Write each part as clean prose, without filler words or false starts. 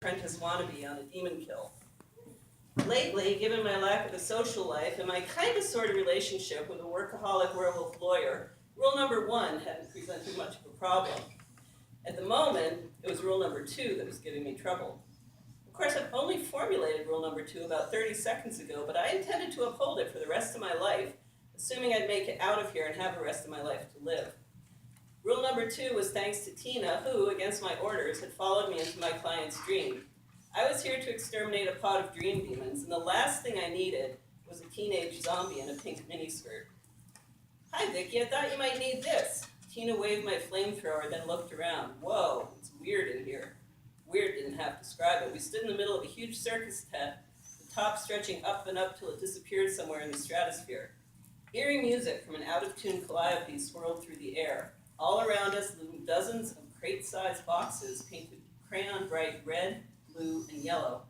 apprentice wannabe on a demon kill. Lately, given my lack of a social life and my kind of sort of relationship with a workaholic werewolf lawyer, rule number 1 hadn't presented much of a problem. At the moment, it was rule number 2 that was giving me trouble. Of course, I've only formulated rule number 2 about 30 seconds ago, but I intended to uphold it for the rest of my life, assuming I'd make it out of here and have the rest of my life to live. Rule number 2 was thanks to Tina, who, against my orders, had followed me into my client's dream. I was here to exterminate a pod of dream demons, and the last thing I needed was a teenage zombie in a pink miniskirt. Hi, Vicky, I thought you might need this. Tina waved my flamethrower, then looked around. Whoa, it's weird in here. Weird didn't have to describe it. We stood in the middle of a huge circus tent, the top stretching up and up till it disappeared somewhere in the stratosphere. Eerie music from an out-of-tune calliope swirled through the air. All around us loomed dozens of crate-sized boxes painted crayon bright red, blue, and yellow.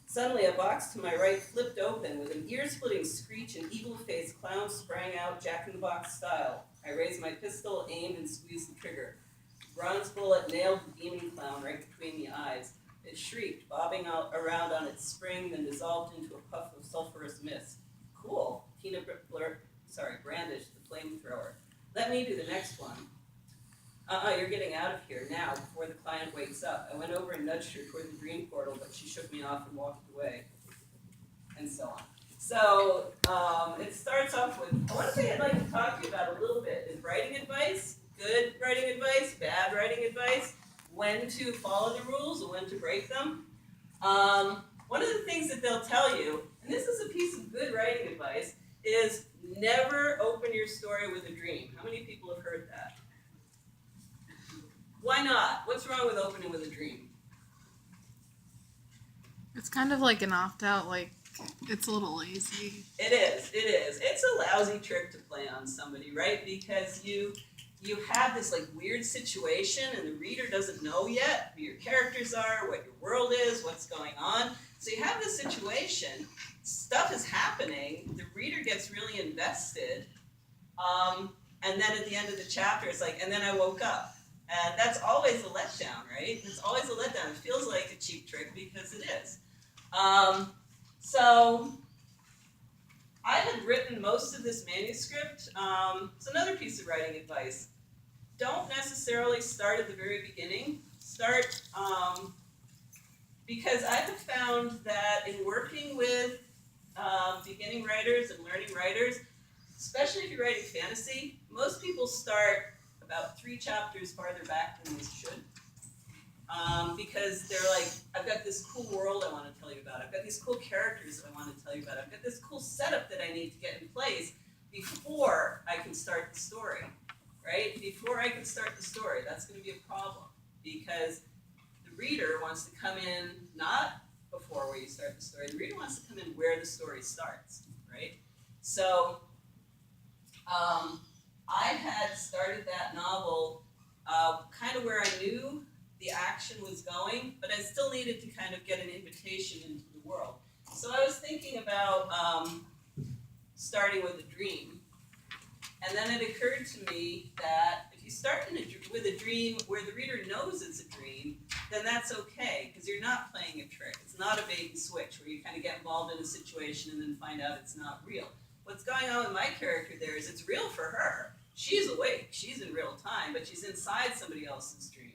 Suddenly, a box to my right flipped open with an ear-splitting screech and evil-faced clown sprang out Jack-in-the-Box style. I raised my pistol, aimed, and squeezed the trigger. The bronze bullet nailed the demon clown right between the eyes. It shrieked, bobbing around on its spring, then dissolved into a puff of sulphurous mist. Cool. Tina brandished the flamethrower. Let me do the next one. You're getting out of here now, before the client wakes up. I went over and nudged her toward the dream portal, but she shook me off and walked away. And so on. So, it starts off with, one thing I'd like to talk to you about a little bit is writing advice, good writing advice, bad writing advice, when to follow the rules and when to break them. One of the things that they'll tell you, and this is a piece of good writing advice, is never open your story with a dream. How many people have heard that? Why not? What's wrong with opening with a dream? It's kind of like an opt-out, like, it's a little lazy. It is. It's a lousy trick to play on somebody, right? Because you have this like weird situation and the reader doesn't know yet who your characters are, what your world is, what's going on. So you have this situation, stuff is happening, the reader gets really invested, and then at the end of the chapter it's like, and then I woke up. And that's always a letdown, right? It's always a letdown. It feels like a cheap trick because it is. So I had written most of this manuscript. It's another piece of writing advice. Don't necessarily start at the very beginning. Start, because I have found that in working with beginning writers and learning writers, especially if you're writing fantasy, most people start about 3 chapters farther back than they should. Because they're like, I've got this cool world I want to tell you about. I've got these cool characters I want to tell you about. I've got this cool setup that I need to get in place before I can start the story, right? Before I can start the story, that's going to be a problem because the reader wants to come in not before where you start the story. The reader wants to come in where the story starts, right? So, I had started that novel kind of where I knew the action was going, but I still needed to kind of get an invitation into the world. So I was thinking about starting with a dream. And then it occurred to me that if you start with a dream where the reader knows it's a dream, then that's okay, because you're not playing a trick. It's not a bait and switch where you kind of get involved in a situation and then find out it's not real. What's going on with my character there is it's real for her. She's awake, she's in real time, but she's inside somebody else's dream.